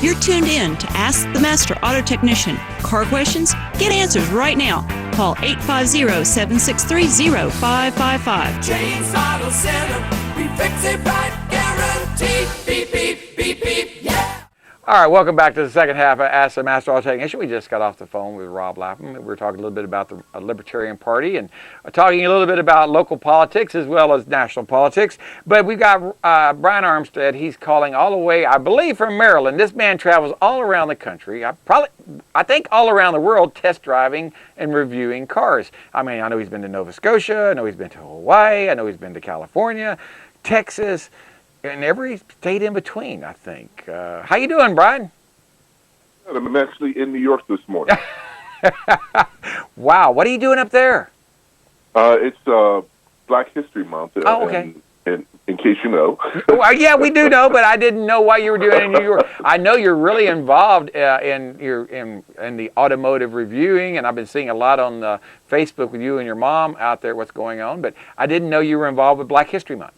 You're tuned in to Ask the Master Auto Technician. Car questions? Get answers right now. Call 850-763-0555. James Auto Center, we fix it right, guaranteed. Beep, beep, beep, beep, yeah. All right, welcome back to the second half of Ask the Master Auto Technician. We just got off the phone with Rob Lapham. We were talking a little bit about the Libertarian Party and talking a little bit about local politics as well as national politics. But we've got Brian Armstead. He's calling all the way, I believe, from Maryland. This man travels all around the country. I think all around the world, test driving and reviewing cars. I mean, I know he's been to Nova Scotia. I know he's been to Hawaii. I know he's been to California, Texas, and every state in between, I think. How you doing, Brian? I'm actually in New York this morning. Wow, what are you doing up there? It's Black History Month. Oh, okay. And in case you know. Well, yeah, we do know, but I didn't know why you were doing it in New York. I know you're really involved in the automotive reviewing, and I've been seeing a lot on Facebook with you and your mom out there what's going on, but I didn't know you were involved with Black History Month.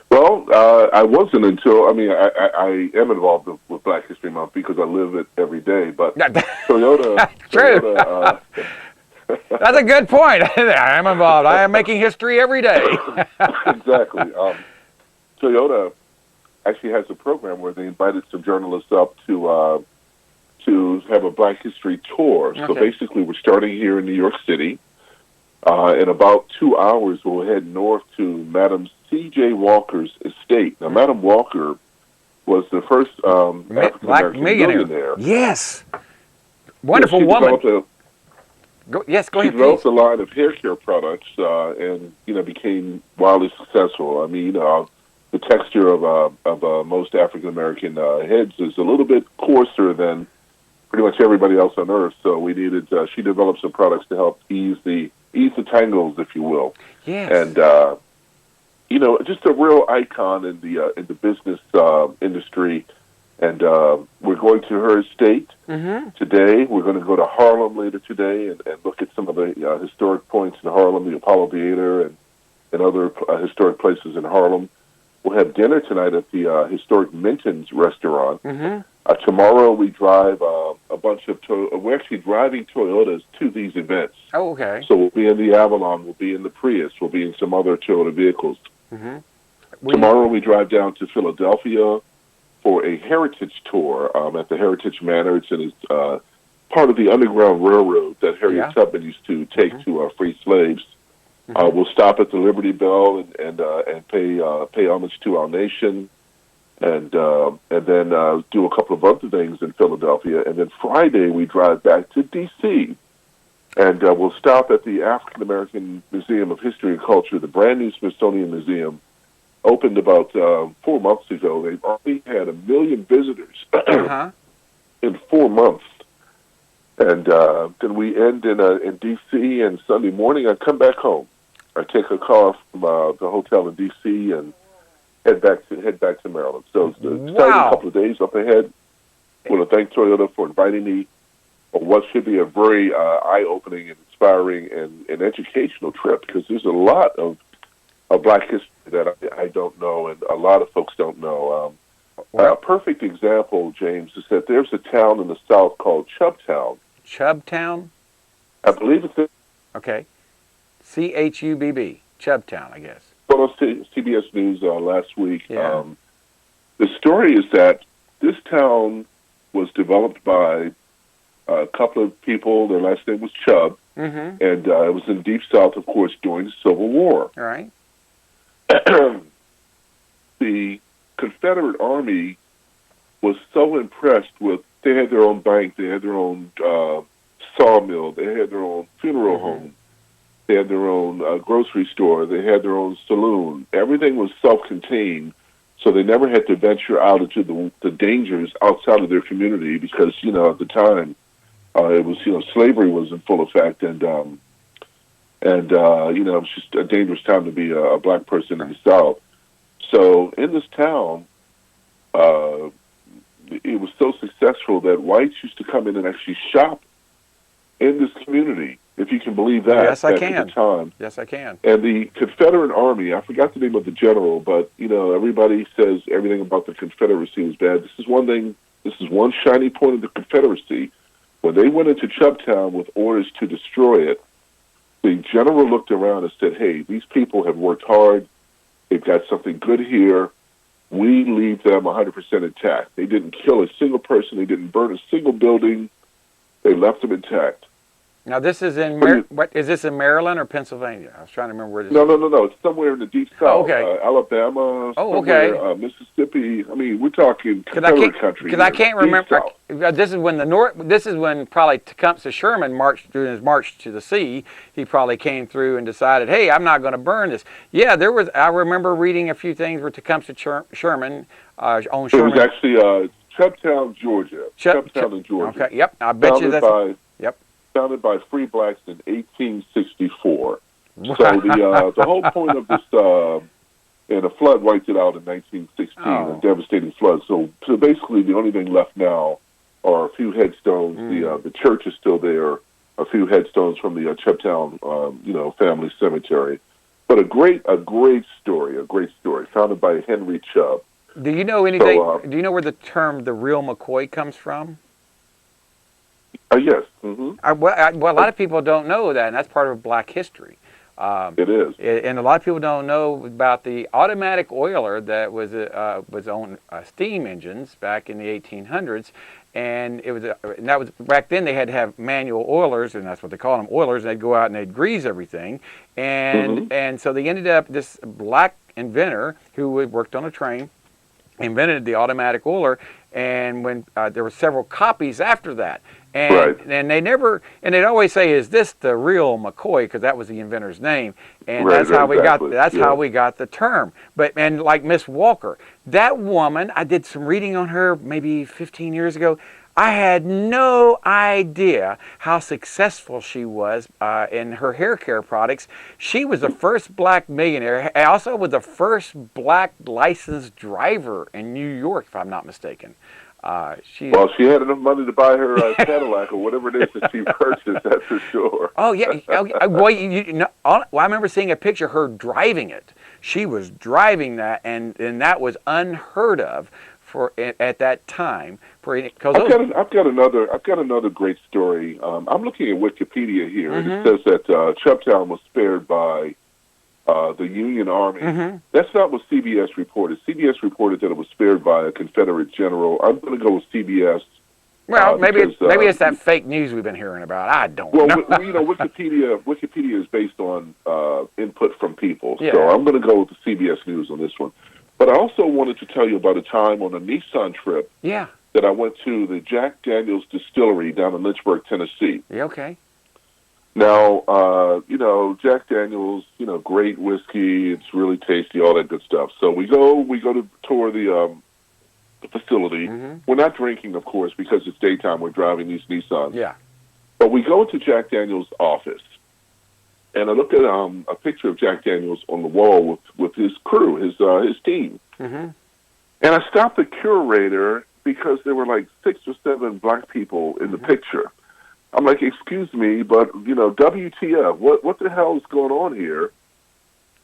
Well, I wasn't until, I am involved with Black History Month because I live it every day, but Toyota... True. Toyota, that's a good point. I am involved. I am making history every day. Exactly. Toyota actually has a program where they invited some journalists up to have a Black History tour. Okay. So basically we're starting here in New York City. In about 2 hours, we'll head north to Madam C.J. Walker's estate. Now, Madam Walker was the first African-American millionaire. Yes. Wonderful woman. Go ahead, She developed a line of hair care products and, became wildly successful. I mean, the texture of most African-American heads is a little bit coarser than pretty much everybody else on Earth. So we needed, she developed some products to help ease the tangles, if you will. Yes. And, just a real icon in the business industry. And we're going to her estate today. We're going to go to Harlem later today and look at some of the historic points in Harlem, the Apollo Theater and other historic places in Harlem. We'll have dinner tonight at the historic Minton's restaurant. Tomorrow we drive we're actually driving Toyotas to these events. Oh, okay. So we'll be in the Avalon, we'll be in the Prius, we'll be in some other Toyota vehicles. Tomorrow we drive down to Philadelphia for a heritage tour at the Heritage Manor. It's part of the Underground Railroad that Harriet Tubman used to take to free slaves. We'll stop at the Liberty Bell and pay homage to our nation, and then do a couple of other things in Philadelphia. And then Friday we drive back to D.C. and we'll stop at the African American Museum of History and Culture, the brand new Smithsonian Museum. Opened about 4 months ago. They've already had 1 million visitors in 4 months. And then we end in D.C. and Sunday morning I come back home. I take a car from the hotel in D.C. and head back to Maryland. So it's a couple of days up ahead. I want to thank Toyota for inviting me on what should be a very eye-opening and inspiring and educational trip, because there's a lot of Black history that I don't know and a lot of folks don't know. A perfect example, James, is that there's a town in the South called Chubtown. Chubtown? I believe it's okay. C-H-U-B-B. Chubtown, I guess. Well, on CBS News last week. Yeah. The story is that this town was developed by a couple of people. Their last name was Chubb. And it was in Deep South, of course, during the Civil War. All right. The Confederate Army was so impressed with, they had their own bank, they had their own sawmill, they had their own funeral home, they had their own grocery store, they had their own saloon. Everything was self-contained, so they never had to venture out into the dangers outside of their community because, at the time, it was, slavery was in full effect, and it was just a dangerous time to be a black person in the South. So in this town, it was so successful that whites used to come in and actually shop in this community, if you can believe that. Yes, I can. At the time. Yes, I can. And the Confederate Army, I forgot the name of the general, but, everybody says everything about the Confederacy was bad. This is one thing This is one shiny point of the Confederacy. When they went into Chubtown with orders to destroy it, the general looked around and said, hey, these people have worked hard. They've got something good here. We leave them 100% intact. They didn't kill a single person. They didn't burn a single building. They left them intact. Now, this is in what is this in Maryland or Pennsylvania? I was trying to remember where this is. No. It's somewhere in the deep south. Oh, okay. Alabama. Oh, okay. Mississippi. I mean, we're talking Confederate country. Because I can't remember. This is when This is when probably Tecumseh Sherman marched during his march to the sea. He probably came through and decided, hey, I'm not going to burn this. Yeah, there was. I remember reading a few things where Tecumseh Sherman on Sherman. It was actually Chubtown, Georgia. Chubtown in Georgia. Okay. Yep. I bet you that's. Founded by free blacks in 1864. So the whole point of this, and a flood wiped it out in 1916, a devastating flood. So basically, the only thing left now are a few headstones. The church is still there. A few headstones from the Chubtown, family cemetery. But a great story, founded by Henry Chubb. Do you know anything? Do you know where the term "the real McCoy" comes from? Yes. Mm-hmm. Well, a lot of people don't know that, and that's part of Black history. It is. And a lot of people don't know about the automatic oiler that was on steam engines back in the 1800s, and that was back then. They had to have manual oilers, and that's what they call them, oilers. And they'd go out and they'd grease everything, and so they ended up this black inventor who worked on a train invented the automatic oiler, and when there were several copies after that. And they never, and they'd always say, "Is this the real McCoy?" Because that was the inventor's name, and that's how we got. That's how we got the term. And like Miss Walker, that woman, I did some reading on her maybe 15 years ago. I had no idea how successful she was in her hair care products. She was the first black millionaire. Also was the first black licensed driver in New York, if I'm not mistaken. She had enough money to buy her Cadillac or whatever it is that she purchased, that's for sure. Oh, yeah. Well, I remember seeing a picture of her driving it. She was driving that, and that was unheard of at that time. I've got another great story. I'm looking at Wikipedia here, and it says that Chubtown was spared by the Union Army. That's not what CBS reported. CBS reported that it was spared by a Confederate general. I'm going to go with CBS. Well, maybe it's that fake news we've been hearing about. I don't know. Well, Wikipedia is based on input from people, so I'm going to go with the CBS News on this one. But I also wanted to tell you about a time on a Nissan trip that I went to the Jack Daniel's distillery down in Lynchburg, Tennessee. Yeah, okay. Now, Jack Daniel's, great whiskey. It's really tasty, all that good stuff. So we go to tour the facility. We're not drinking, of course, because it's daytime. We're driving these Nissans. Yeah. But we go into Jack Daniel's office, and I look at a picture of Jack Daniel's on the wall with his crew, his team. And I stopped the curator because there were like 6 or 7 black people in the picture. I'm like, excuse me, but WTF? What the hell is going on here?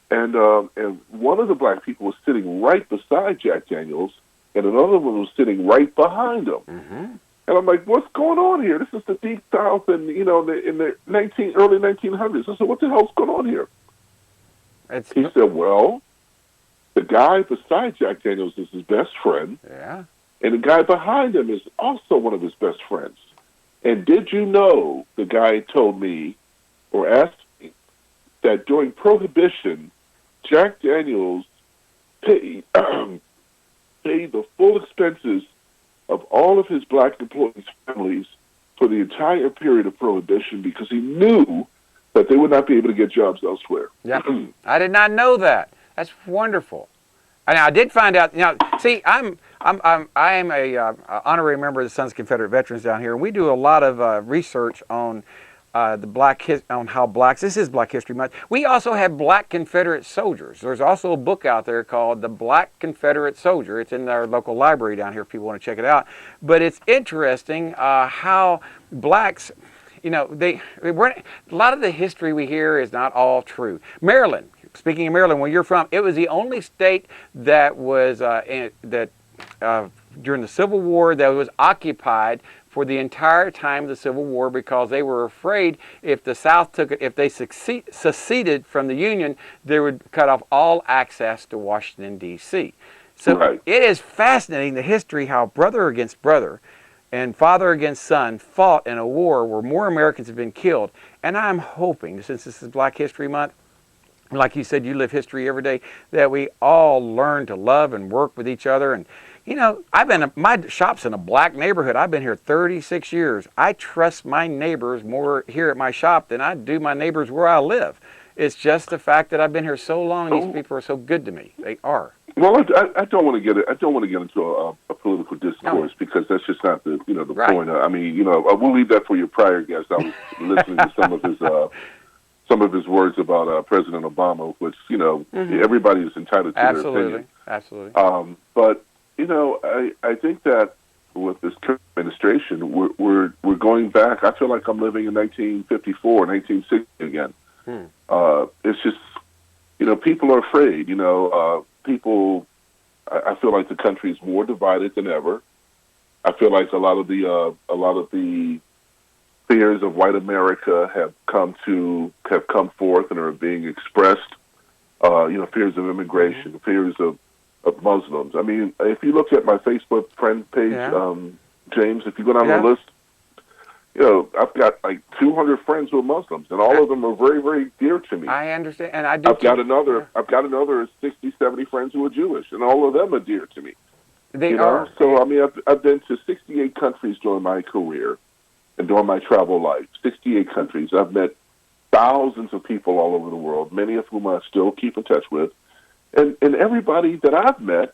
And one of the black people was sitting right beside Jack Daniels, and another one was sitting right behind him. And I'm like, what's going on here? This is the Deep South, and in the early 1900s. I said, what the hell's going on here? He said, well, the guy beside Jack Daniels is his best friend, and the guy behind him is also one of his best friends. And did you know, the guy told me, or asked me, that during Prohibition, Jack Daniels paid the full expenses of all of his black employees' families for the entire period of Prohibition because he knew that they would not be able to get jobs elsewhere. Yeah, I did not know that. That's wonderful. And I did find out. See, I am a honorary member of the Sons of Confederate Veterans down here, and we do a lot of research on on how blacks. This is Black History Month. We also have Black Confederate soldiers. There's also a book out there called The Black Confederate Soldier. It's in our local library down here if people want to check it out. But it's interesting how blacks. A lot of the history we hear is not all true. Maryland. Speaking of Maryland, where you're from, it was the only state that was during the Civil War that was occupied for the entire time of the Civil War because they were afraid if the South took it, if they seceded from the Union, they would cut off all access to Washington, D.C. So Right. it is fascinating, the history, how brother against brother and father against son fought in a war where more Americans have been killed. And I'm hoping, since this is Black History Month, like you said, you live history every day, that we all learn to love and work with each other. And, you know, my shop's in a black neighborhood. I've been here 36 years. I trust my neighbors more here at my shop than I do my neighbors where I live. It's just the fact that I've been here so long and these people are so good to me. They are. Well, I don't want to get into a political discourse because that's just not the Right. point. I mean, we'll leave that for your prior guest. I was listening to some of his words about President Obama, which everybody is entitled to their opinion. Absolutely. But I think that with this current administration, we're going back. I feel like I'm living in 1954, 1960 again. It's just people are afraid. People. I feel like the country is more divided than ever. I feel like a lot of the fears of white America have come forth and are being expressed. Fears of immigration, fears of Muslims. I mean, if you look at my Facebook friend page, James, if you go down the list, I've got like 200 friends who are Muslims, and all of them are very, very dear to me. I understand, and I do. I've got another 60, 70 friends who are Jewish, and all of them are dear to me. They are. So I mean, I've been to 68 countries during my career, and during my travel life. 68 countries. I've met thousands of people all over the world, many of whom I still keep in touch with, and everybody that I've met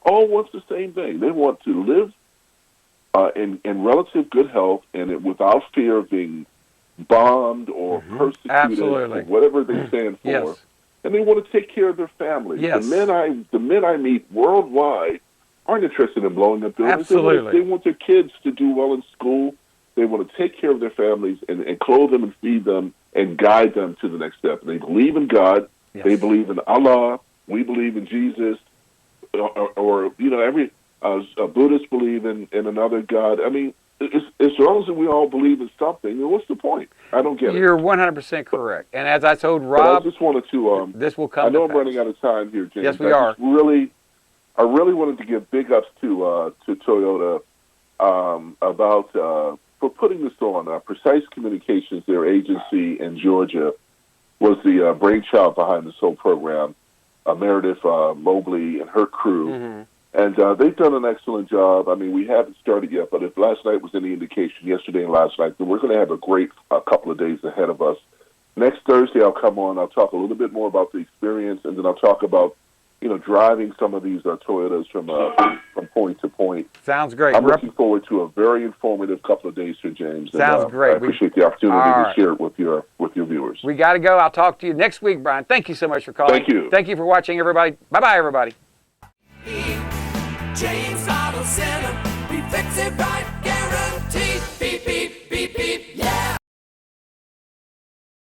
all wants the same thing. They want to live in relative good health and without fear of being bombed or persecuted, Absolutely. or whatever they stand for. Yes. And they want to take care of their families. Yes. The men I meet worldwide aren't interested in blowing up buildings. Absolutely. They want their kids to do well in school. They want to take care of their families and clothe them and feed them and guide them to the next step. They believe in God. Yes. They believe in Allah. We believe in Jesus. Or every Buddhists believe in another God. I mean, as long as we all believe in something, then what's the point? I don't get it. You're 100% correct. And as I told But Rob, I just wanted to. this will come. I know to I'm pass. running out of time here, James. Yes, we are. I really wanted to give big ups to Toyota about for putting this on. Precise Communications, their agency in Georgia, was the brainchild behind this whole program. Meredith Mobley and her crew. Mm-hmm. And they've done an excellent job. I mean, we haven't started yet, but if last night was any indication, yesterday and last night, then we're going to have a great couple of days ahead of us. Next Thursday, I'll come on. I'll talk a little bit more about the experience, and then I'll talk about, driving some of these Toyotas from point to point. Sounds great. I'm looking forward to a very informative couple of days here, James. Sounds great. I appreciate the opportunity to share it with your viewers. We got to go. I'll talk to you next week, Brian. Thank you so much for calling. Thank you. Thank you for watching, everybody. Bye-bye, everybody. James Auto Center, we fix it right, guarantee.